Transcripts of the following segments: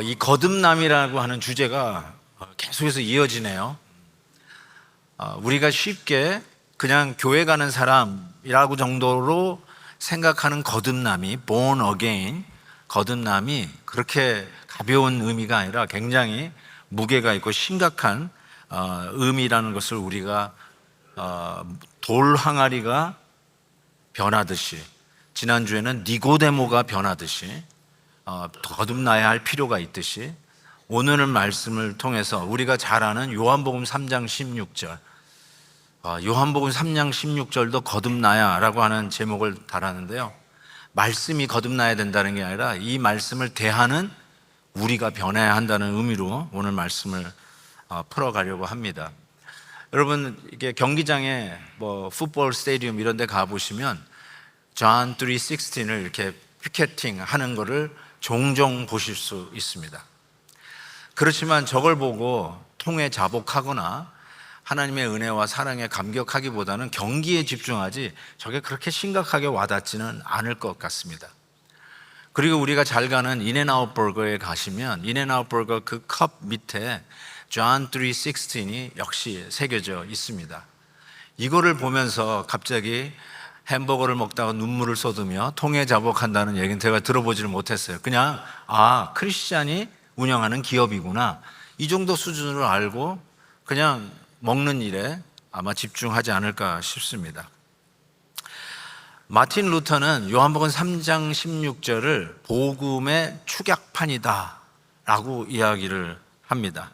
이 거듭남이라고 하는 주제가 계속해서 이어지네요. 우리가 쉽게 그냥 교회 가는 사람이라고 정도로 생각하는 거듭남이, born again, 거듭남이 그렇게 가벼운 의미가 아니라 굉장히 무게가 있고 심각한 의미라는 것을 우리가 돌 항아리가 변하듯이, 지난주에는 니고데모가 변하듯이 거듭나야 할 필요가 있듯이, 오늘의 말씀을 통해서 우리가 잘 아는 요한복음 3장 16절, 요한복음 3장 16절도 거듭나야 라고 하는 제목을 달았는데요, 말씀이 거듭나야 된다는 게 아니라 이 말씀을 대하는 우리가 변해야 한다는 의미로 오늘 말씀을 풀어가려고 합니다. 여러분, 이게 경기장에 풋볼 스테디움 이런 데 가보시면 John 3:16을 이렇게 피켓팅 하는 거를 종종 보실 수 있습니다. 그렇지만 저걸 보고 통에 자복하거나 하나님의 은혜와 사랑에 감격하기보다는 경기에 집중하지 저게 그렇게 심각하게 와닿지는 않을 것 같습니다. 그리고 우리가 잘 가는 인앤아웃 버거에 가시면 인앤아웃 버거 그 컵 밑에 John 3:16이 역시 새겨져 있습니다. 이거를 보면서 갑자기 햄버거를 먹다가 눈물을 쏟으며 통에 자복한다는 얘기는 제가 들어보지를 못했어요. 그냥 크리스찬이 운영하는 기업이구나, 이 정도 수준으로 알고 그냥 먹는 일에 아마 집중하지 않을까 싶습니다. 마틴 루터는 요한복음 3장 16절을 복음의 축약판이다 라고 이야기를 합니다.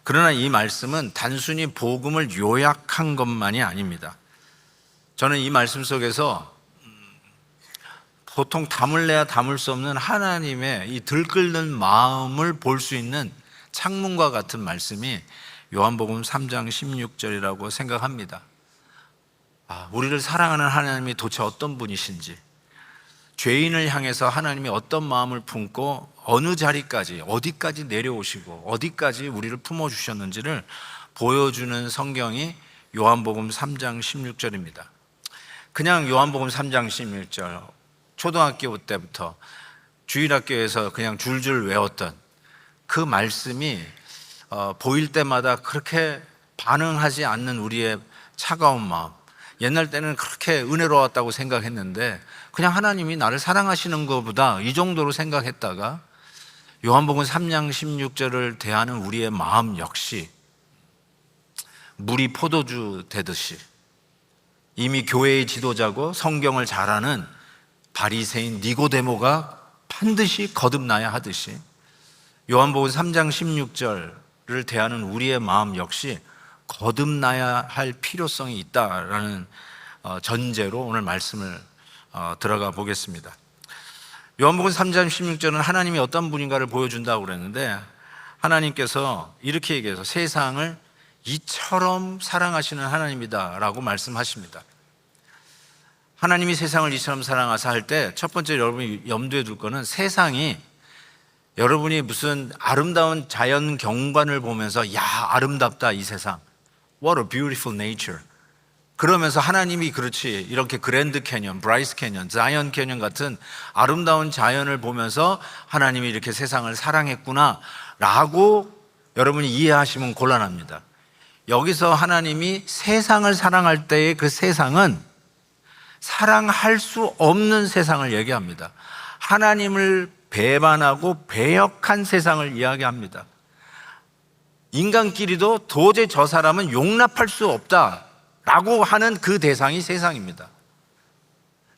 그러나 이 말씀은 단순히 복음을 요약한 것만이 아닙니다. 저는 이 말씀 속에서 보통 담을래야 담을 수 없는 하나님의 이 들끓는 마음을 볼 수 있는 창문과 같은 말씀이 요한복음 3장 16절이라고 생각합니다. 우리를 사랑하는 하나님이 도대체 어떤 분이신지, 죄인을 향해서 하나님이 어떤 마음을 품고 어느 자리까지, 어디까지 내려오시고 어디까지 우리를 품어주셨는지를 보여주는 성경이 요한복음 3장 16절입니다. 그냥 요한복음 3장 16절, 초등학교 때부터 주일학교에서 그냥 줄줄 외웠던 그 말씀이 보일 때마다 그렇게 반응하지 않는 우리의 차가운 마음, 옛날 때는 그렇게 은혜로웠다고 생각했는데 그냥 하나님이 나를 사랑하시는 것보다 이 정도로 생각했다가 요한복음 3장 16절을 대하는 우리의 마음 역시 물이 포도주 되듯이 이미 교회의 지도자고 성경을 잘 아는 바리새인 니고데모가 반드시 거듭나야 하듯이 요한복음 3장 16절을 대하는 우리의 마음 역시 거듭나야 할 필요성이 있다라는 전제로 오늘 말씀을 들어가 보겠습니다. 요한복음 3장 16절은 하나님이 어떤 분인가를 보여준다고 그랬는데, 하나님께서 이렇게 얘기해서 세상을 이처럼 사랑하시는 하나님이다 라고 말씀하십니다. 하나님이 세상을 이처럼 사랑하사 할 때 첫 번째 여러분이 염두에 둘 거는, 세상이 여러분이 무슨 아름다운 자연 경관을 보면서 야, 아름답다 이 세상, What a beautiful nature, 그러면서 하나님이 그렇지, 이렇게 그랜드 캐년, 브라이스 캐년, 자이언 캐년 같은 아름다운 자연을 보면서 하나님이 이렇게 세상을 사랑했구나 라고 여러분이 이해하시면 곤란합니다. 여기서 하나님이 세상을 사랑할 때의 그 세상은 사랑할 수 없는 세상을 얘기합니다. 하나님을 배반하고 배역한 세상을 이야기합니다. 인간끼리도 도저히 저 사람은 용납할 수 없다라고 하는 그 대상이 세상입니다.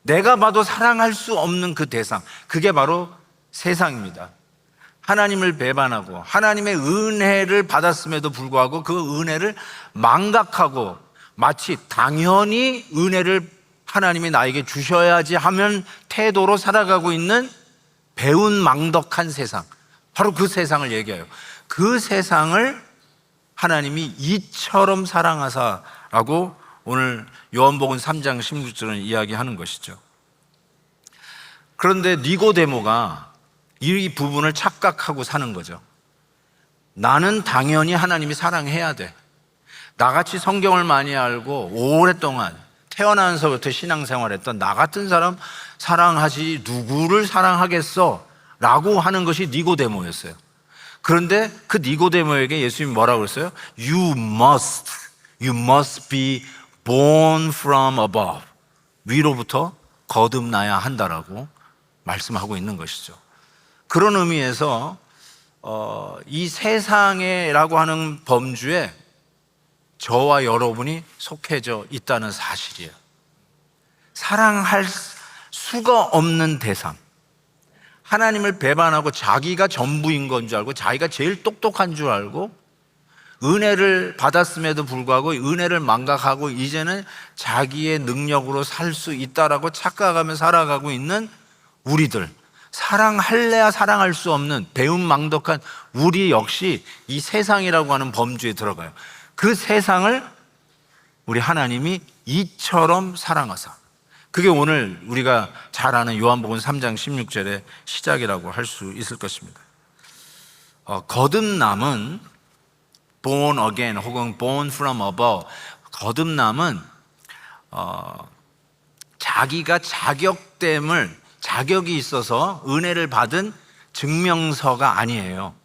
내가 봐도 사랑할 수 없는 그 대상, 그게 바로 세상입니다. 하나님을 배반하고 하나님의 은혜를 받았음에도 불구하고 그 은혜를 망각하고 마치 당연히 은혜를 하나님이 나에게 주셔야지 하면 태도로 살아가고 있는 배은망덕한 세상, 바로 그 세상을 얘기해요. 그 세상을 하나님이 이처럼 사랑하사라고 오늘 요한복음 3장 16절은 이야기하는 것이죠. 그런데 니고데모가 이 부분을 착각하고 사는 거죠. 나는 당연히 하나님이 사랑해야 돼. 나같이 성경을 많이 알고 오랫동안 태어나서부터 신앙생활했던 나 같은 사람 사랑하지 누구를 사랑하겠어? 라고 하는 것이 니고데모였어요. 그런데 그 니고데모에게 예수님이 뭐라고 그랬어요? You must be born from above. 위로부터 거듭나야 한다라고 말씀하고 있는 것이죠. 그런 의미에서 이 세상에라고 하는 범주에 저와 여러분이 속해져 있다는 사실이에요. 사랑할 수가 없는 대상, 하나님을 배반하고 자기가 전부인 건 줄 알고 자기가 제일 똑똑한 줄 알고 은혜를 받았음에도 불구하고 은혜를 망각하고 이제는 자기의 능력으로 살 수 있다라고 착각하며 살아가고 있는 우리들, 사랑할래야 사랑할 수 없는 배은망덕한 우리 역시 이 세상이라고 하는 범주에 들어가요. 그 세상을 우리 하나님이 이처럼 사랑하사, 그게 오늘 우리가 잘 아는 요한복음 3장 16절의 시작이라고 할 수 있을 것입니다. 거듭남은 born again 혹은 born from above, 거듭남은 자기가 자격이 있어서 은혜를 받은 증명서가 아니에요.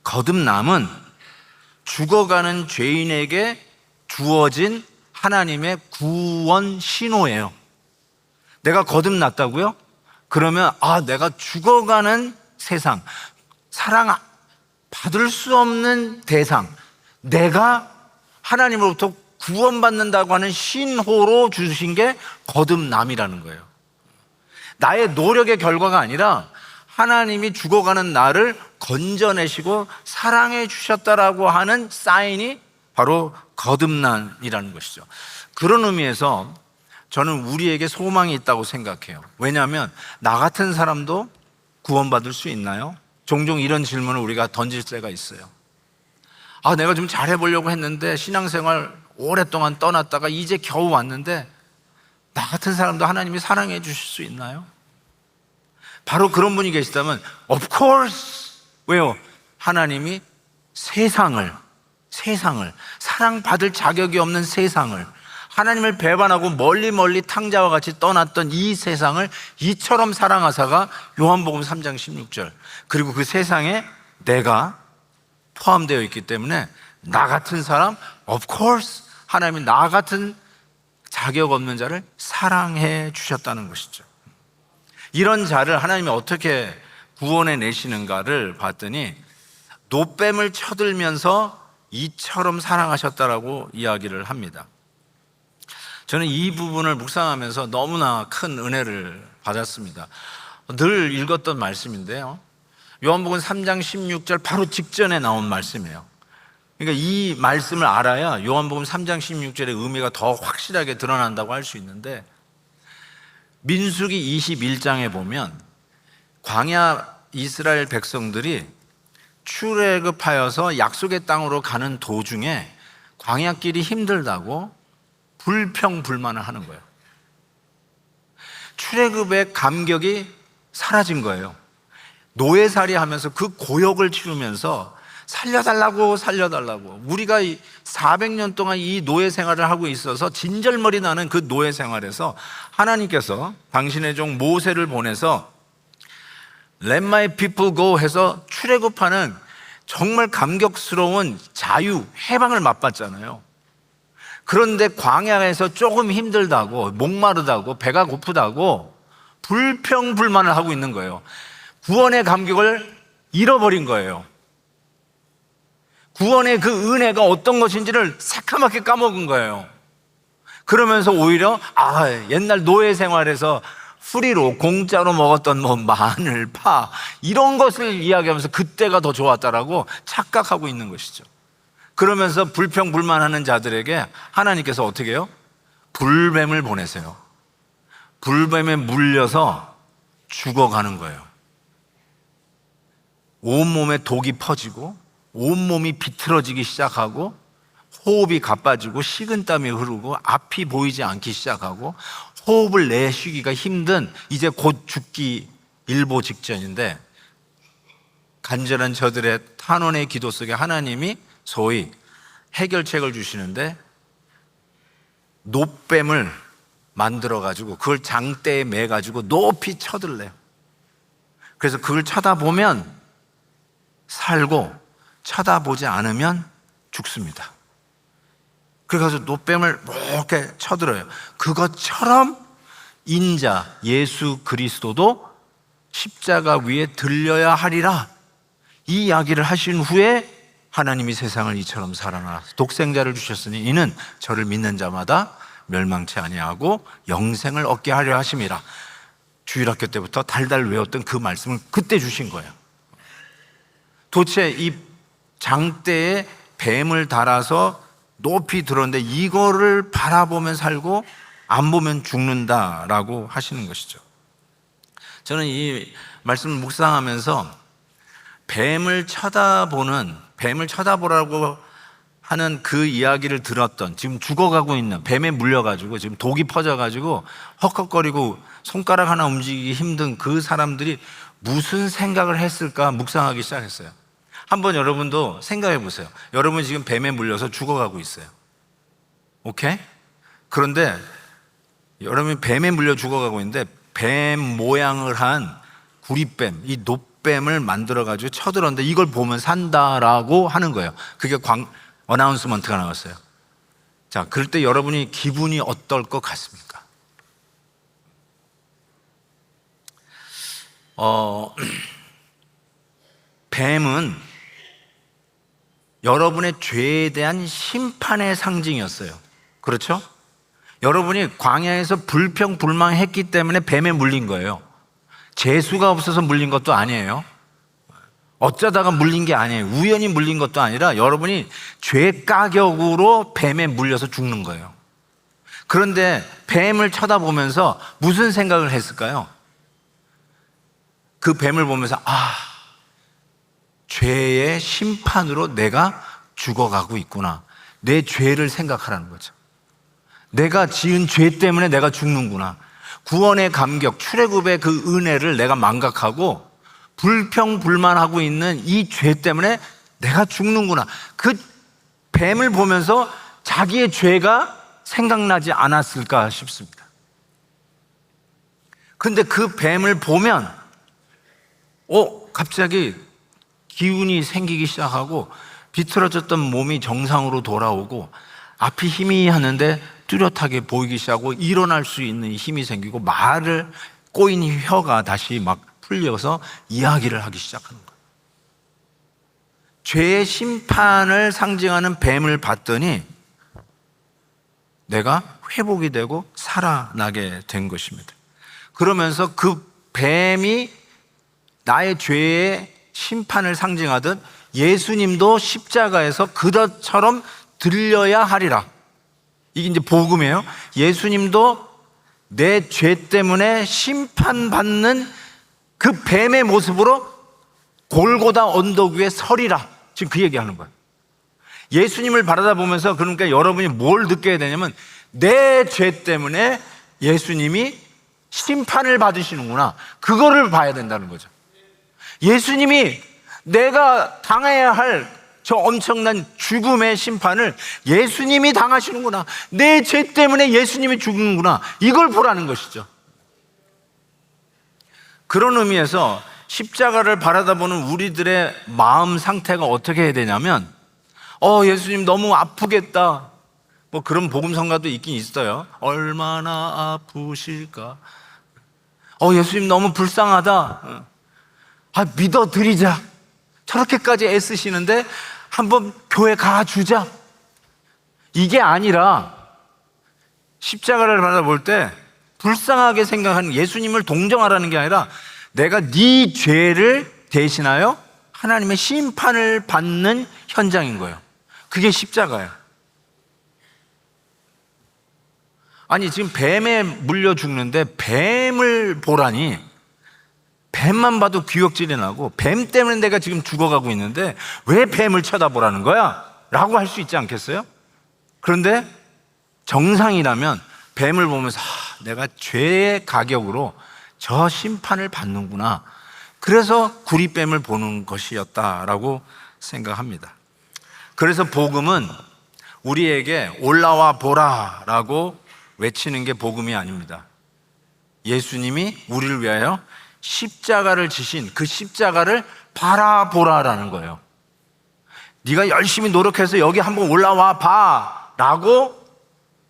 거듭남은 죽어가는 죄인에게 주어진 하나님의 구원 신호예요. 내가 거듭났다고요? 그러면 내가 죽어가는 세상, 사랑 받을 수 없는 대상, 내가 하나님으로부터 구원받는다고 하는 신호로 주신 게 거듭남이라는 거예요. 나의 노력의 결과가 아니라 하나님이 죽어가는 나를 건져내시고 사랑해 주셨다라고 하는 사인이 바로 거듭남이라는 것이죠. 그런 의미에서 저는 우리에게 소망이 있다고 생각해요. 왜냐하면 나 같은 사람도 구원받을 수 있나요? 종종 이런 질문을 우리가 던질 때가 있어요. 내가 좀 잘해보려고 했는데 신앙생활 오랫동안 떠났다가 이제 겨우 왔는데 나 같은 사람도 하나님이 사랑해 주실 수 있나요? 바로 그런 분이 계시다면 of course. 왜요? 하나님이 세상을 사랑받을 자격이 없는 세상을, 하나님을 배반하고 멀리 탕자와 같이 떠났던 이 세상을 이처럼 사랑하사가 요한복음 3장 16절, 그리고 그 세상에 내가 포함되어 있기 때문에 나 같은 사람, of course 하나님이 나 같은 자격 없는 자를 사랑해 주셨다는 것이죠. 이런 자를 하나님이 어떻게 구원해 내시는가를 봤더니 노뱀을 쳐들면서 이처럼 사랑하셨다라고 이야기를 합니다. 저는 이 부분을 묵상하면서 너무나 큰 은혜를 받았습니다. 늘 읽었던 말씀인데요, 요한복음 3장 16절 바로 직전에 나온 말씀이에요. 그러니까 이 말씀을 알아야 요한복음 3장 16절의 의미가 더 확실하게 드러난다고 할 수 있는데, 민수기 21장에 보면 광야 이스라엘 백성들이 출애굽하여서 약속의 땅으로 가는 도중에 광야길이 힘들다고 불평불만을 하는 거예요. 출애굽의 감격이 사라진 거예요. 노예살이 하면서 그 고역을 치르면서 살려달라고 우리가 400년 동안 이 노예 생활을 하고 있어서 진절머리 나는 그 노예 생활에서 하나님께서 당신의 종 모세를 보내서 Let my people go 해서 출애굽하는 정말 감격스러운 자유, 해방을 맛봤잖아요. 그런데 광야에서 조금 힘들다고, 목마르다고, 배가 고프다고 불평불만을 하고 있는 거예요. 구원의 감격을 잃어버린 거예요. 구원의 그 은혜가 어떤 것인지를 새카맣게 까먹은 거예요. 그러면서 오히려 옛날 노예 생활에서 프리로 공짜로 먹었던 마늘, 파 이런 것을 이야기하면서 그때가 더 좋았다라고 착각하고 있는 것이죠. 그러면서 불평불만하는 자들에게 하나님께서 어떻게 해요? 불뱀을 보내세요. 불뱀에 물려서 죽어가는 거예요. 온몸에 독이 퍼지고 온몸이 비틀어지기 시작하고 호흡이 가빠지고 식은땀이 흐르고 앞이 보이지 않기 시작하고 호흡을 내쉬기가 힘든, 이제 곧 죽기 일보 직전인데 간절한 저들의 탄원의 기도 속에 하나님이 소위 해결책을 주시는데 노뱀을 만들어가지고 그걸 장대에 매가지고 높이 쳐들래요. 그래서 그걸 쳐다보면 살고 쳐다보지 않으면 죽습니다. 그래서 노뱀을 이렇게 쳐들어요. 그것처럼 인자 예수 그리스도도 십자가 위에 들려야 하리라, 이 이야기를 하신 후에 하나님이 세상을 이처럼 사랑하라 독생자를 주셨으니 이는 저를 믿는 자마다 멸망치 아니하고 영생을 얻게 하려 하심이라. 주일학교 때부터 달달 외웠던 그 말씀을 그때 주신 거예요. 도대체 이 장대에 뱀을 달아서 높이 들었는데 이거를 바라보면 살고 안 보면 죽는다라고 하시는 것이죠. 저는 이 말씀을 묵상하면서 뱀을 쳐다보라고 하는 그 이야기를 들었던, 지금 죽어가고 있는, 뱀에 물려가지고 지금 독이 퍼져가지고 헉헉거리고 손가락 하나 움직이기 힘든 그 사람들이 무슨 생각을 했을까 묵상하기 시작했어요. 한번 여러분도 생각해 보세요. 여러분 지금 뱀에 물려서 죽어가고 있어요. 오케이? 그런데 여러분이 뱀에 물려 죽어가고 있는데 뱀 모양을 한 구리뱀, 이 노뱀을 만들어가지고 쳐들었는데 이걸 보면 산다라고 하는 거예요. 그게 어나운스먼트가 나왔어요. 자, 그럴 때 여러분이 기분이 어떨 것 같습니까? 뱀은 여러분의 죄에 대한 심판의 상징이었어요. 그렇죠? 여러분이 광야에서 불평불만했기 때문에 뱀에 물린 거예요. 재수가 없어서 물린 것도 아니에요. 어쩌다가 물린 게 아니에요. 우연히 물린 것도 아니라 여러분이 죄 가격으로 뱀에 물려서 죽는 거예요. 그런데 뱀을 쳐다보면서 무슨 생각을 했을까요? 그 뱀을 보면서 죄의 심판으로 내가 죽어가고 있구나, 내 죄를 생각하라는 거죠. 내가 지은 죄 때문에 내가 죽는구나, 구원의 감격, 출애굽의 그 은혜를 내가 망각하고 불평불만하고 있는 이 죄 때문에 내가 죽는구나. 그 뱀을 보면서 자기의 죄가 생각나지 않았을까 싶습니다. 근데 그 뱀을 보면 갑자기 기운이 생기기 시작하고 비틀어졌던 몸이 정상으로 돌아오고 앞이 희미하는데 뚜렷하게 보이기 시작하고 일어날 수 있는 힘이 생기고 말을 꼬인 혀가 다시 막 풀려서 이야기를 하기 시작하는 거예요. 죄의 심판을 상징하는 뱀을 봤더니 내가 회복이 되고 살아나게 된 것입니다. 그러면서 그 뱀이 나의 죄의 심판을 상징하듯 예수님도 십자가에서 그것처럼 들려야 하리라. 이게 이제 복음이에요. 예수님도 내 죄 때문에 심판받는 그 뱀의 모습으로 골고다 언덕 위에 서리라. 지금 그 얘기하는 거예요. 예수님을 바라다 보면서 그러니까 여러분이 뭘 느껴야 되냐면 내 죄 때문에 예수님이 심판을 받으시는구나, 그거를 봐야 된다는 거죠. 예수님이 내가 당해야 할 저 엄청난 죽음의 심판을 예수님이 당하시는구나, 내 죄 때문에 예수님이 죽는구나, 이걸 보라는 것이죠. 그런 의미에서 십자가를 바라다 보는 우리들의 마음 상태가 어떻게 해야 되냐면 예수님 너무 아프겠다, 뭐 그런 복음성가도 있긴 있어요. 얼마나 아프실까, 예수님 너무 불쌍하다, 믿어드리자, 저렇게까지 애쓰시는데 한번 교회 가주자, 이게 아니라 십자가를 바라볼 때 불쌍하게 생각하는, 예수님을 동정하라는 게 아니라 내가 네 죄를 대신하여 하나님의 심판을 받는 현장인 거예요. 그게 십자가예요. 아니 지금 뱀에 물려 죽는데 뱀을 보라니, 뱀만 봐도 귀역질이 나고 뱀 때문에 내가 지금 죽어가고 있는데 왜 뱀을 쳐다보라는 거야? 라고 할 수 있지 않겠어요? 그런데 정상이라면 뱀을 보면서 내가 죄의 가격으로 저 심판을 받는구나, 그래서 구리뱀을 보는 것이었다라고 생각합니다. 그래서 복음은 우리에게 올라와 보라라고 외치는 게 복음이 아닙니다. 예수님이 우리를 위하여 십자가를 지신 그 십자가를 바라보라라는 거예요. 네가 열심히 노력해서 여기 한번 올라와 봐 라고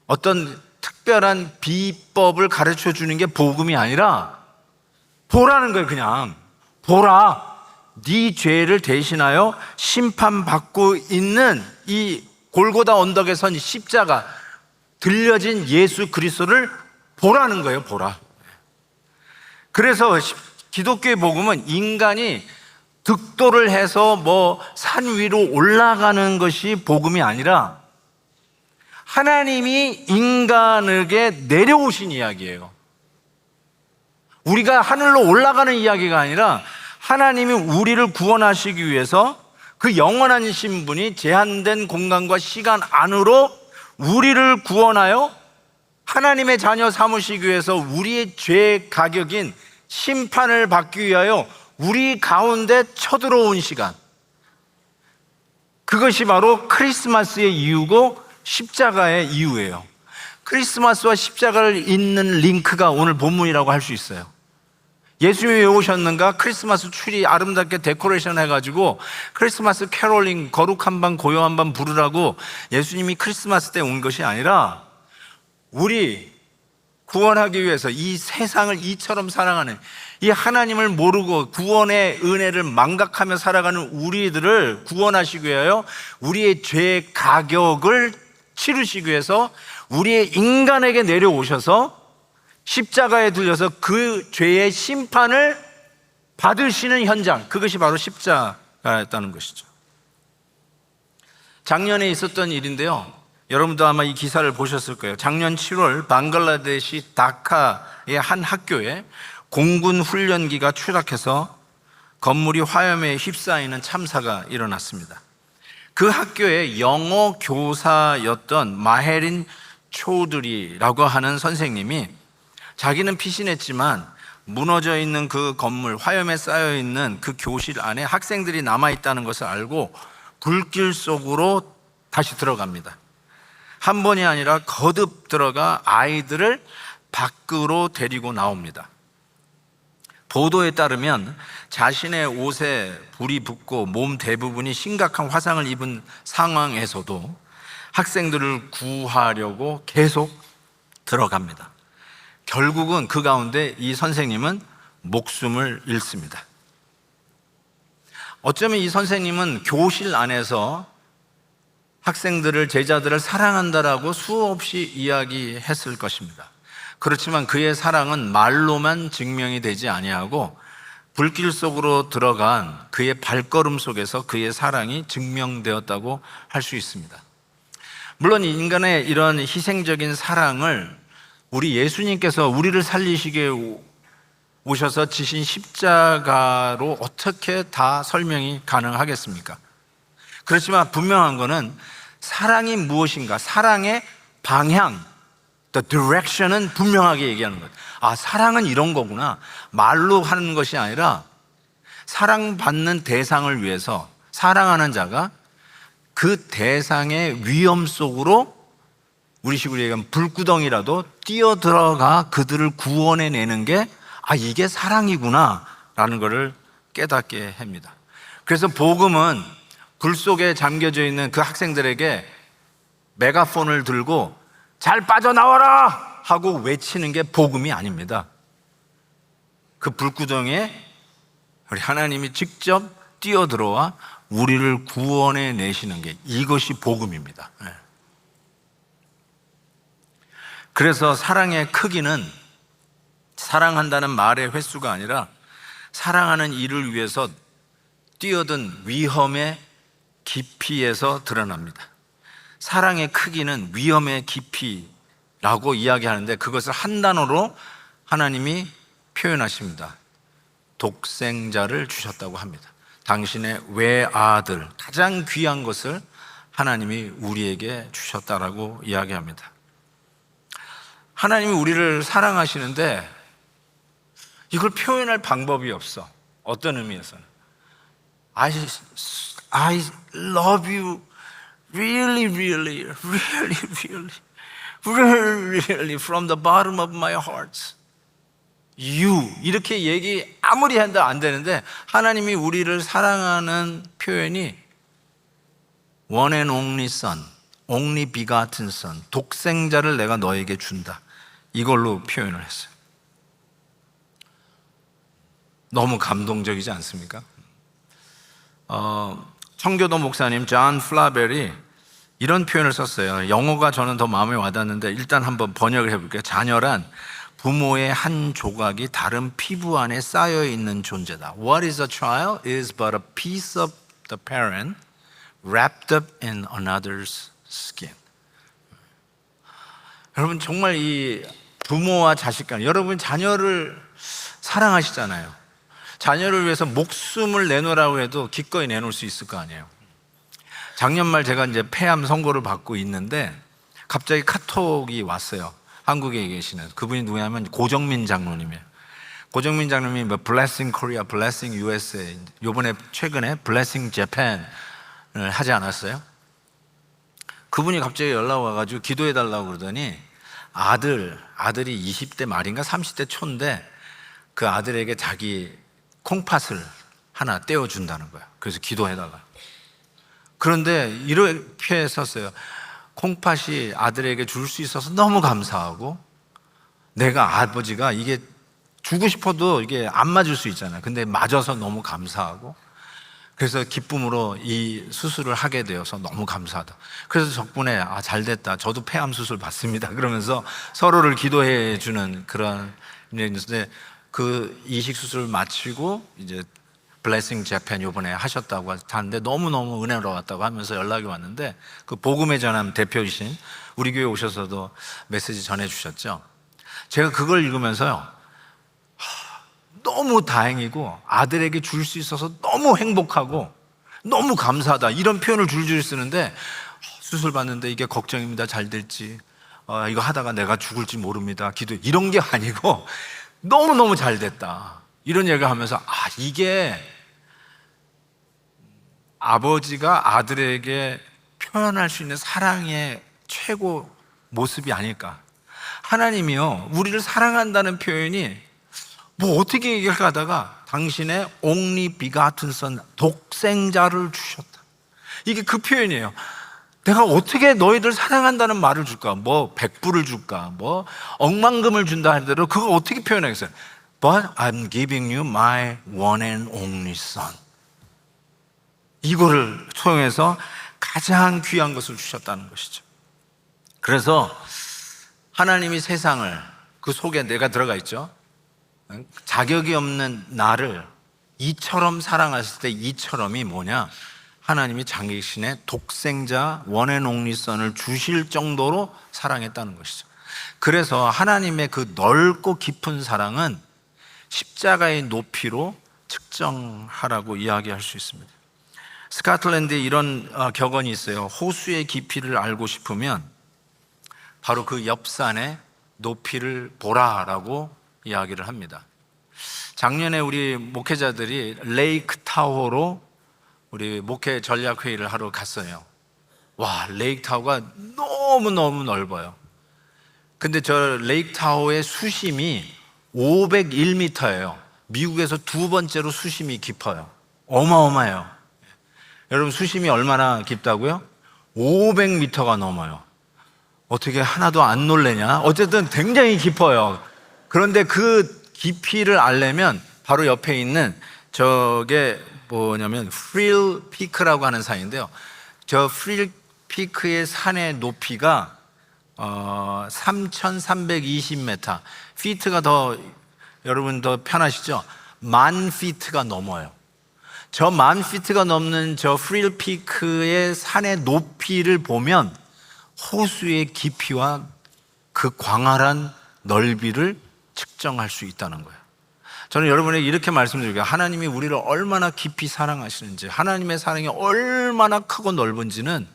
어떤 특별한 비법을 가르쳐 주는 게 복음이 아니라 보라는 거예요. 그냥 보라, 네 죄를 대신하여 심판받고 있는 이 골고다 언덕에 선 십자가 들려진 예수 그리스도를 보라는 거예요. 보라. 그래서 기독교의 복음은 인간이 득도를 해서 뭐 산 위로 올라가는 것이 복음이 아니라 하나님이 인간에게 내려오신 이야기예요. 우리가 하늘로 올라가는 이야기가 아니라 하나님이 우리를 구원하시기 위해서 그 영원하신 분이 제한된 공간과 시간 안으로 우리를 구원하여 하나님의 자녀 삼으시기 위해서 우리의 죄 가격인 심판을 받기 위하여 우리 가운데 쳐들어온 시간, 그것이 바로 크리스마스의 이유고 십자가의 이유예요. 크리스마스와 십자가를 잇는 링크가 오늘 본문이라고 할 수 있어요. 예수님이 왜 오셨는가? 크리스마스 트리 아름답게 데코레이션 해가지고 크리스마스 캐롤링, 거룩한 밤 고요한 밤 부르라고 예수님이 크리스마스 때 온 것이 아니라 우리 구원하기 위해서 이 세상을 이처럼 사랑하는, 이 하나님을 모르고 구원의 은혜를 망각하며 살아가는 우리들을 구원하시기 위하여 우리의 죄의 가격을 치르시기 위해서 우리의 인간에게 내려오셔서 십자가에 들려서 그 죄의 심판을 받으시는 현장, 그것이 바로 십자가였다는 것이죠. 작년에 있었던 일인데요, 여러분도 아마 이 기사를 보셨을 거예요. 작년 7월 방글라데시 다카의 한 학교에 공군 훈련기가 추락해서 건물이 화염에 휩싸이는 참사가 일어났습니다. 그 학교의 영어 교사였던 마헤린 초드리라고 하는 선생님이 자기는 피신했지만 무너져 있는 그 건물, 화염에 쌓여 있는 그 교실 안에 학생들이 남아있다는 것을 알고 불길 속으로 다시 들어갑니다. 한 번이 아니라 거듭 들어가 아이들을 밖으로 데리고 나옵니다. 보도에 따르면 자신의 옷에 불이 붙고 몸 대부분이 심각한 화상을 입은 상황에서도 학생들을 구하려고 계속 들어갑니다. 결국은 그 가운데 이 선생님은 목숨을 잃습니다. 어쩌면 이 선생님은 교실 안에서 학생들을, 제자들을 사랑한다라고 수없이 이야기했을 것입니다. 그렇지만 그의 사랑은 말로만 증명이 되지 아니하고 불길 속으로 들어간 그의 발걸음 속에서 그의 사랑이 증명되었다고 할 수 있습니다. 물론 인간의 이런 희생적인 사랑을 우리 예수님께서 우리를 살리시기에 오셔서 지신 십자가로 어떻게 다 설명이 가능하겠습니까? 그렇지만 분명한 것은 사랑이 무엇인가, 사랑의 방향, the direction은 분명하게 얘기하는 거예요. 아, 사랑은 이런 거구나. 말로 하는 것이 아니라 사랑받는 대상을 위해서 사랑하는 자가 그 대상의 위험 속으로 우리 식으로 얘기하면 불구덩이라도 뛰어들어가 그들을 구원해내는 게, 아, 이게 사랑이구나 라는 것을 깨닫게 합니다. 그래서 복음은 불 속에 잠겨져 있는 그 학생들에게 메가폰을 들고 잘 빠져나와라 하고 외치는 게 복음이 아닙니다. 그 불구덩이에 우리 하나님이 직접 뛰어들어와 우리를 구원해 내시는 게, 이것이 복음입니다. 그래서 사랑의 크기는 사랑한다는 말의 횟수가 아니라 사랑하는 이를 위해서 뛰어든 위험의 깊이에서 드러납니다. 사랑의 크기는 위험의 깊이라고 이야기하는데 그것을 한 단어로 하나님이 표현하십니다. 독생자를 주셨다고 합니다. 당신의 외아들, 가장 귀한 것을 하나님이 우리에게 주셨다라고 이야기합니다. 하나님이 우리를 사랑하시는데 이걸 표현할 방법이 없어. 어떤 의미에서는 I love you really, really, really, really, really, really from the bottom of my heart. you 이렇게 얘기 아무리 해도 안 되는데 하나님이 우리를 사랑하는 표현이 one and only son, only begotten son, 독생자를 내가 너에게 준다, 이걸로 표현을 했어요. 너무 감동적이지 않습니까? 청교도 목사님 존 플라벨이 이런 표현을 썼어요. 영어가 저는 더 마음에 와닿는데 일단 한번 번역을 해볼게요. 자녀란 부모의 한 조각이 다른 피부 안에 쌓여 있는 존재다. What is a child? Is but a piece of the parent wrapped up in another's skin. 여러분 정말 이 부모와 자식 간, 여러분 자녀를 사랑하시잖아요. 자녀를 위해서 목숨을 내놓으라고 해도 기꺼이 내놓을 수 있을 거 아니에요. 작년 말 제가 이제 폐암 선고를 받고 있는데 갑자기 카톡이 왔어요. 한국에 계시는 그분이 누구냐면 고정민 장로님이에요. 고정민 장로님이 뭐 Blessing Korea, Blessing USA, 요번에 최근에 Blessing Japan을 하지 않았어요? 그분이 갑자기 연락 와가지고 기도해 달라고 그러더니 아들이 20대 말인가 30대 초인데 그 아들에게 자기 콩팥을 하나 떼어준다는 거야. 그래서 기도해 달라. 그런데 이렇게 썼어요. 콩팥이 아들에게 줄 수 있어서 너무 감사하고, 내가 아버지가 이게 주고 싶어도 이게 안 맞을 수 있잖아요. 근데 맞아서 너무 감사하고, 그래서 기쁨으로 이 수술을 하게 되어서 너무 감사하다. 그래서 덕분에 잘 됐다, 저도 폐암 수술 받습니다, 그러면서 서로를 기도해 주는 그런 일인데, 그 이식 수술을 마치고 이제 블레싱 재팬 요번에 하셨다고 하는데 너무너무 은혜로웠다고 하면서 연락이 왔는데, 그 복음의 전함 대표이신 우리 교회 오셔서도 메시지 전해주셨죠. 제가 그걸 읽으면서요, 너무 다행이고 아들에게 줄 수 있어서 너무 행복하고 너무 감사하다, 이런 표현을 줄줄 쓰는데, 수술 받는데 이게 걱정입니다, 잘 될지, 이거 하다가 내가 죽을지 모릅니다, 기도, 이런 게 아니고 너무너무 잘 됐다, 이런 얘기를 하면서 이게 아버지가 아들에게 표현할 수 있는 사랑의 최고 모습이 아닐까. 하나님이요, 우리를 사랑한다는 표현이 뭐 어떻게 얘기할까 하다가 당신의 only begotten son, 독생자를 주셨다, 이게 그 표현이에요. 내가 어떻게 너희들 사랑한다는 말을 줄까? 뭐 100불을 줄까? 뭐 억만금을 준다 하더라도 그거 어떻게 표현하겠어요? But I'm giving you my one and only son. 이거를 통해서 가장 귀한 것을 주셨다는 것이죠. 그래서 하나님이 세상을, 그 속에 내가 들어가 있죠. 자격이 없는 나를 이처럼 사랑하실 때, 이처럼이 뭐냐? 하나님이 자신의 독생자 원앤 옹리 선을 주실 정도로 사랑했다는 것이죠. 그래서 하나님의 그 넓고 깊은 사랑은 십자가의 높이로 측정하라고 이야기할 수 있습니다. 스코틀랜드에 이런 격언이 있어요. 호수의 깊이를 알고 싶으면 바로 그 옆산의 높이를 보라라고 이야기를 합니다. 작년에 우리 목회자들이 레이크 타호로 우리 목회 전략 회의를 하러 갔어요. 와, 레이크 타호가 너무너무 넓어요. 근데 저 레이크 타호의 수심이 501m예요. 미국에서 두 번째로 수심이 깊어요. 어마어마해요. 여러분, 수심이 얼마나 깊다고요? 500m가 넘어요. 어떻게 하나도 안 놀래냐? 어쨌든 굉장히 깊어요. 그런데 그 깊이를 알려면 바로 옆에 있는 저게 뭐냐면 프릴 피크라고 하는 산인데요. 저 프릴 피크의 산의 높이가 3,320m, 피트가 더 여러분 더 편하시죠? 10,000피트가 넘어요. 저 10,000피트가 넘는 저 프릴 피크의 산의 높이를 보면 호수의 깊이와 그 광활한 넓이를 측정할 수 있다는 거예요. 저는 여러분에게 이렇게 말씀드릴게요. 하나님이 우리를 얼마나 깊이 사랑하시는지, 하나님의 사랑이 얼마나 크고 넓은지는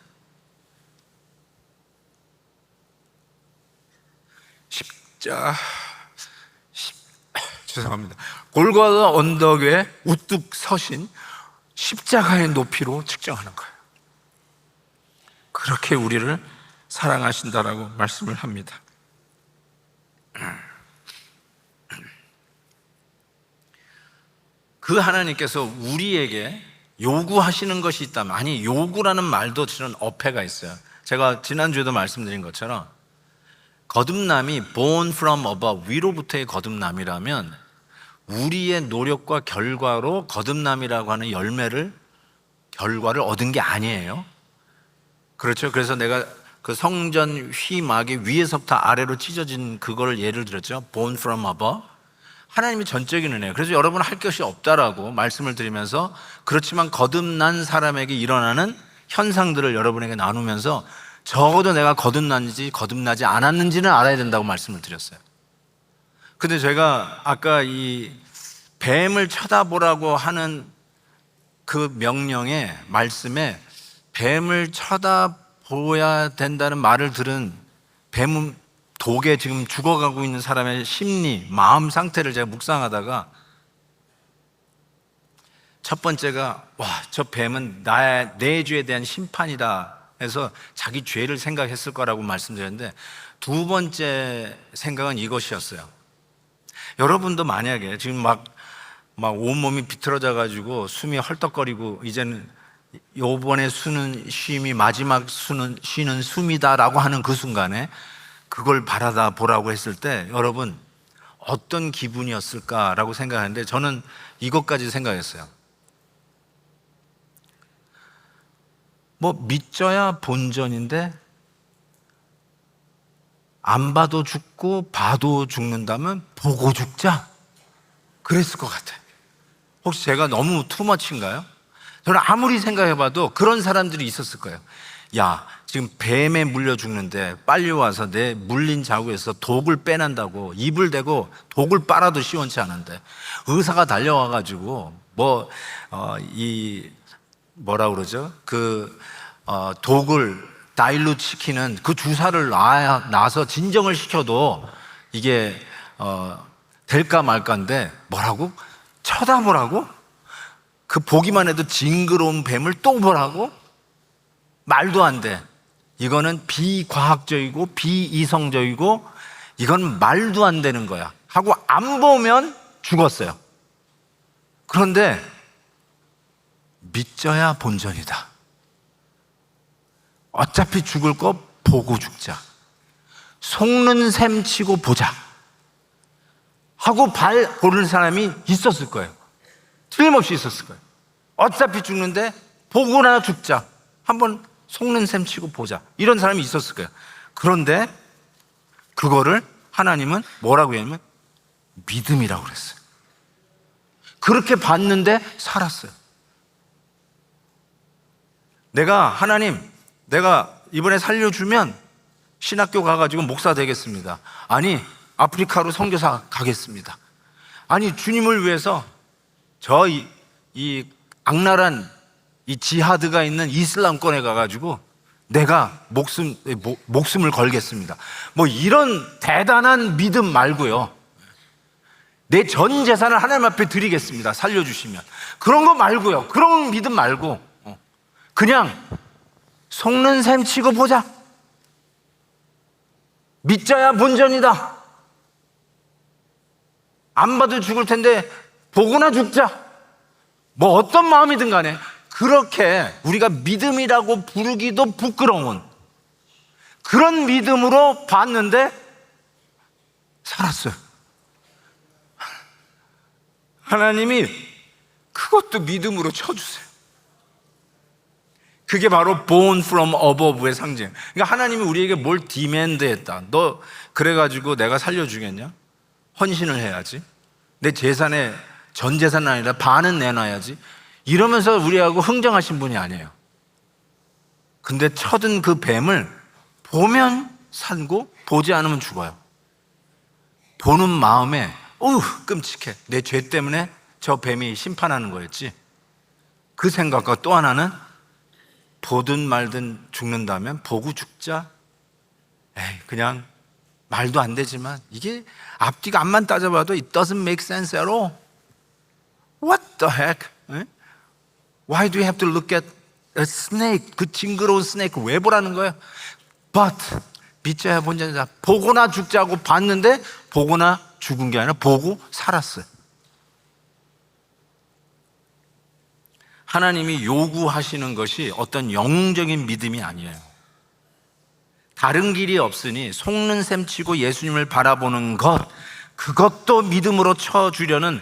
죄송합니다. 골고다 언덕 위에 우뚝 서신 십자가의 높이로 측정하는 거예요. 그렇게 우리를 사랑하신다라고 말씀을 합니다. 그 하나님께서 우리에게 요구하시는 것이 있다면, 아니 요구라는 말도 실은 어폐가 있어요. 제가 지난주에도 말씀드린 것처럼 거듭남이 born from above, 위로부터의 거듭남이라면 우리의 노력과 결과로 거듭남이라고 하는 결과를 얻은 게 아니에요. 그렇죠. 그래서 내가 그 성전 휘막이 위에서부터 아래로 찢어진 그거를 예를 들었죠. born from above. 하나님이 전적인 은혜예요. 그래서 여러분 할 것이 없다라고 말씀을 드리면서, 그렇지만 거듭난 사람에게 일어나는 현상들을 여러분에게 나누면서 적어도 내가 거듭났는지 거듭나지 않았는지는 알아야 된다고 말씀을 드렸어요. 근데 제가 아까 이 뱀을 쳐다보라고 하는 그 명령의 말씀에 뱀을 쳐다보아야 된다는 말을 들은 뱀은 독에 지금 죽어가고 있는 사람의 심리, 마음 상태를 제가 묵상하다가 첫 번째가 저 뱀은 내 죄에 대한 심판이다 해서 자기 죄를 생각했을 거라고 말씀드렸는데, 두 번째 생각은 이것이었어요. 여러분도 만약에 지금 막 온몸이 비틀어져 가지고 숨이 헐떡거리고 이제는 요번에 쉼이 마지막 쉬는 숨이다라고 하는 그 순간에 그걸 바라다 보라고 했을 때 여러분 어떤 기분이었을까라고 생각하는데, 저는 이것까지 생각했어요. 믿져야 본전인데 안 봐도 죽고 봐도 죽는다면 보고 죽자, 그랬을 것 같아요. 혹시 제가 너무 투머치인가요? 저는 아무리 생각해봐도 그런 사람들이 있었을 거예요. 야, 지금 뱀에 물려 죽는데 빨리 와서 내 물린 자국에서 독을 빼낸다고 입을 대고 독을 빨아도 시원치 않은데 의사가 달려와가지고 뭐라 그러죠? 독을 다일루트 시키는 그 주사를 놔서 진정을 시켜도 이게 될까 말까인데 뭐라고? 쳐다보라고? 그 보기만 해도 징그러운 뱀을 또 보라고? 말도 안 돼. 이거는 비과학적이고 비이성적이고 이건 말도 안 되는 거야 하고 안 보면 죽었어요. 그런데 믿져야 본전이다. 어차피 죽을 거 보고 죽자. 속는 셈 치고 보자 하고 보는 사람이 있었을 거예요. 틀림없이 있었을 거예요. 어차피 죽는데 보고나 죽자. 한번 속는 셈 치고 보자. 이런 사람이 있었을 거예요. 그런데 그거를 하나님은 뭐라고 했냐면 믿음이라고 그랬어요. 그렇게 봤는데 살았어요. 하나님, 내가 이번에 살려주면 신학교 가가지고 목사 되겠습니다. 아니, 아프리카로 선교사 가겠습니다. 아니, 주님을 위해서 이 악랄한 이 지하드가 있는 이슬람권에 가가지고 내가 목숨을 걸겠습니다. 이런 대단한 믿음 말고요. 내 전 재산을 하나님 앞에 드리겠습니다. 살려주시면. 그런 거 말고요. 그런 믿음 말고 그냥 속는 셈 치고 보자. 믿져야 본전이다. 안 봐도 죽을 텐데 보고나 죽자. 어떤 마음이든 간에 그렇게 우리가 믿음이라고 부르기도 부끄러운 그런 믿음으로 봤는데 살았어요. 하나님이 그것도 믿음으로 쳐주세요. 그게 바로 born from above의 상징. 그러니까 하나님이 우리에게 뭘 디맨드했다. 너 그래가지고 내가 살려주겠냐? 헌신을 해야지. 내 재산에 전 재산은 아니라 반은 내놔야지. 이러면서 우리하고 흥정하신 분이 아니에요. 근데 쳐든 그 뱀을 보면 살고 보지 않으면 죽어요. 보는 마음에 끔찍해. 내 죄 때문에 저 뱀이 심판하는 거였지. 그 생각과 또 하나는 보든 말든 죽는다면 보고 죽자. 그냥 말도 안 되지만 이게 앞뒤가 앞만 따져봐도 it doesn't make sense at all. What the heck? Why do you have to look at a snake? 그 징그러운 스네이크 왜 보라는 거예요? But 믿져야 본전이다. 보고나 죽자고 봤는데 보고나 죽은 게 아니라 보고 살았어요. 하나님이 요구하시는 것이 어떤 영적인 믿음이 아니에요. 다른 길이 없으니 속는 셈 치고 예수님을 바라보는 것, 그것도 믿음으로 쳐주려는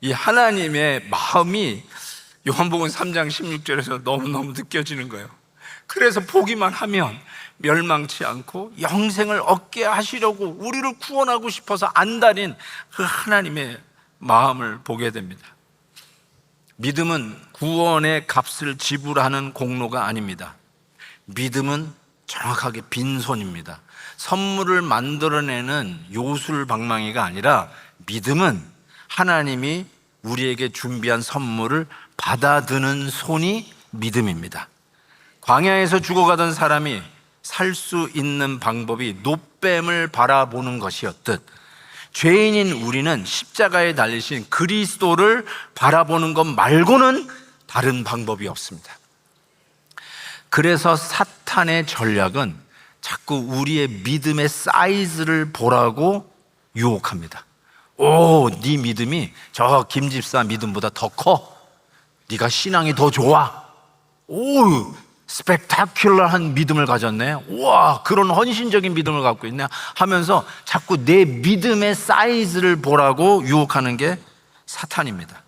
이 하나님의 마음이 요한복음 3장 16절에서 너무너무 느껴지는 거예요. 그래서 보기만 하면 멸망치 않고 영생을 얻게 하시려고 우리를 구원하고 싶어서 안달인 그 하나님의 마음을 보게 됩니다. 믿음은 구원의 값을 지불하는 공로가 아닙니다. 믿음은 정확하게 빈손입니다. 선물을 만들어내는 요술방망이가 아니라 믿음은 하나님이 우리에게 준비한 선물을 받아드는 손이 믿음입니다. 광야에서 죽어가던 사람이 살 수 있는 방법이 노뱀을 바라보는 것이었듯 죄인인 우리는 십자가에 달리신 그리스도를 바라보는 것 말고는 다른 방법이 없습니다. 그래서 사탄의 전략은 자꾸 우리의 믿음의 사이즈를 보라고 유혹합니다. 오, 네 믿음이 저 김 집사 믿음보다 더 커. 네가 신앙이 더 좋아. 오, 스펙타큘러한 믿음을 가졌네. 우와, 그런 헌신적인 믿음을 갖고 있네 하면서 자꾸 내 믿음의 사이즈를 보라고 유혹하는 게 사탄입니다.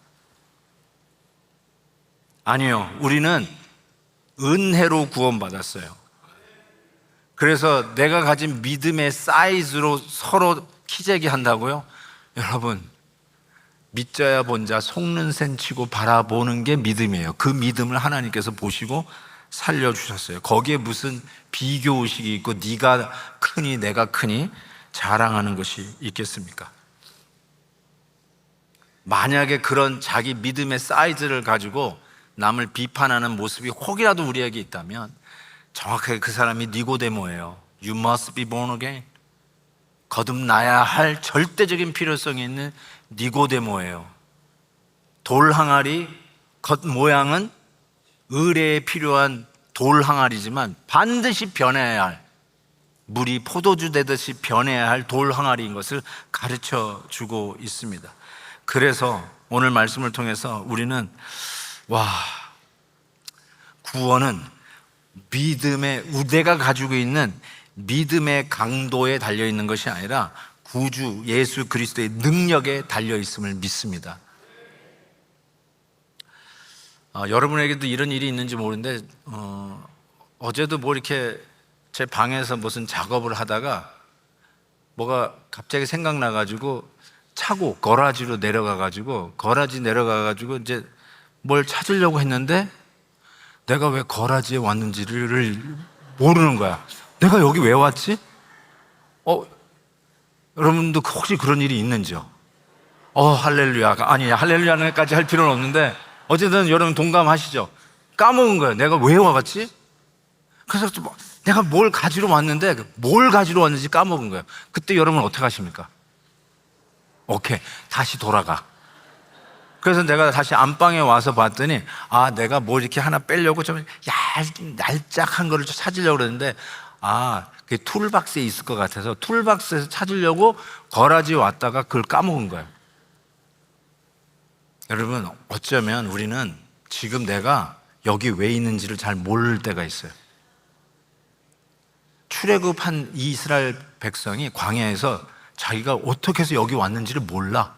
아니요, 우리는 은혜로 구원받았어요. 그래서 내가 가진 믿음의 사이즈로 서로 키재기 한다고요? 여러분, 믿자야 본자 속는 셈 치고 바라보는 게 믿음이에요. 그 믿음을 하나님께서 보시고 살려주셨어요. 거기에 무슨 비교의식이 있고 네가 크니 내가 크니 자랑하는 것이 있겠습니까? 만약에 그런 자기 믿음의 사이즈를 가지고 남을 비판하는 모습이 혹이라도 우리에게 있다면 정확하게 그 사람이 니고데모예요. You must be born again. 거듭나야 할 절대적인 필요성이 있는 니고데모예요. 돌 항아리 겉 모양은 의뢰에 필요한 돌 항아리지만 반드시 변해야 할, 물이 포도주 되듯이 변해야 할 돌 항아리인 것을 가르쳐 주고 있습니다. 그래서 오늘 말씀을 통해서 우리는 구원은 믿음의, 내가 가지고 있는 믿음의 강도에 달려 있는 것이 아니라 구주 예수 그리스도의 능력에 달려 있음을 믿습니다. 여러분에게도 이런 일이 있는지 모르는데 어제도 뭐 이렇게 제 방에서 무슨 작업을 하다가 뭐가 갑자기 생각나가지고 차고 거라지로 내려가가지고 이제 뭘 찾으려고 했는데 내가 왜 거라지에 왔는지를 모르는 거야. 내가 여기 왜 왔지? 여러분도 혹시 그런 일이 있는지요? 할렐루야가 아니, 할렐루야까지 할 필요는 없는데 어쨌든 여러분 동감하시죠? 까먹은 거예요. 내가 왜 와봤지? 그래서 내가 뭘 가지러 왔는데 뭘 가지러 왔는지 까먹은 거예요. 그때 여러분 어떻게 하십니까? 오케이, 다시 돌아가. 그래서 내가 다시 안방에 와서 봤더니 내가 뭐 이렇게 하나 빼려고 좀 얄짝한 거를 찾으려고 그랬는데 그게 툴박스에 있을 것 같아서 툴박스에서 찾으려고 거라지에 왔다가 그걸 까먹은 거예요. 여러분, 어쩌면 우리는 지금 내가 여기 왜 있는지를 잘 모를 때가 있어요. 출애굽한 이스라엘 백성이 광야에서 자기가 어떻게 해서 여기 왔는지를 몰라.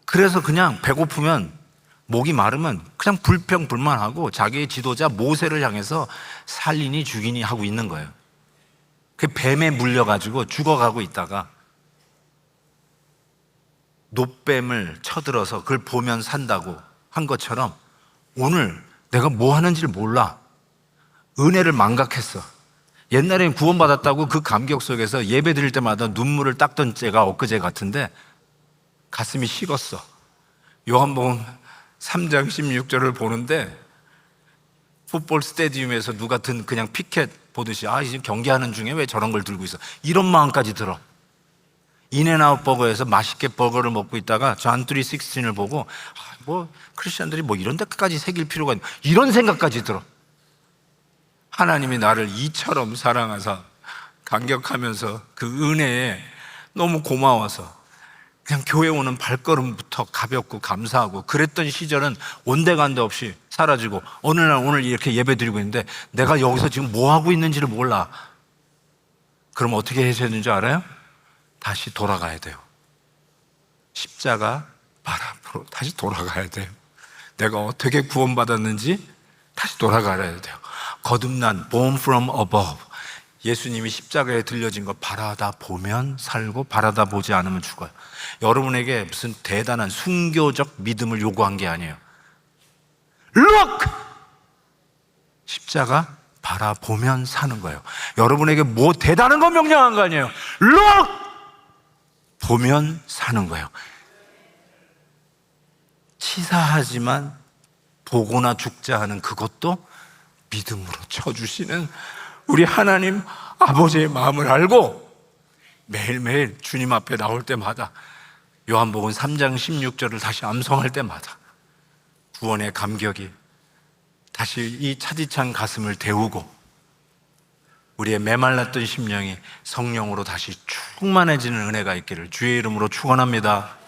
그래서 그냥 배고프면, 목이 마르면 그냥 불평불만하고 자기의 지도자 모세를 향해서 살리니 죽이니 하고 있는 거예요. 그 뱀에 물려가지고 죽어가고 있다가 노뱀을 쳐들어서 그걸 보면 산다고 한 것처럼 오늘 내가 뭐 하는지를 몰라. 은혜를 망각했어. 옛날엔 구원받았다고 그 감격 속에서 예배 드릴 때마다 눈물을 닦던 때가 엊그제 같은데 가슴이 식었어. 요한복음 3장 16절을 보는데 풋볼 스테디움에서 누가 든 그냥 피켓 보듯이 지금 경기하는 중에 왜 저런 걸 들고 있어, 이런 마음까지 들어. 인앤아웃 버거에서 맛있게 버거를 먹고 있다가 존 3:16을 보고 뭐 크리스천들이 뭐 이런 데까지 새길 필요가 있나, 이런 생각까지 들어. 하나님이 나를 이처럼 사랑하사 감격하면서 그 은혜에 너무 고마워서 그냥 교회 오는 발걸음부터 가볍고 감사하고 그랬던 시절은 온데간데 없이 사라지고 어느 날 오늘 이렇게 예배 드리고 있는데 내가 여기서 지금 뭐 하고 있는지를 몰라. 그럼 어떻게 해야 되는지 알아요? 다시 돌아가야 돼요. 십자가 발 앞으로 다시 돌아가야 돼요. 내가 어떻게 구원받았는지 다시 돌아가야 돼요. 거듭난 born from above, 예수님이 십자가에 들려진 거 바라다 보면 살고 바라다 보지 않으면 죽어요. 여러분에게 무슨 대단한 순교적 믿음을 요구한 게 아니에요. Look! 십자가 바라보면 사는 거예요. 여러분에게 뭐 대단한 거 명령한 거 아니에요. Look! 보면 사는 거예요. 치사하지만 보거나 죽자 하는 그것도 믿음으로 쳐주시는 우리 하나님 아버지의 마음을 알고 매일매일 주님 앞에 나올 때마다 요한복음 3장 16절을 다시 암송할 때마다 구원의 감격이 다시 이 차디찬 가슴을 데우고 우리의 메말랐던 심령이 성령으로 다시 충만해지는 은혜가 있기를 주의 이름으로 축원합니다.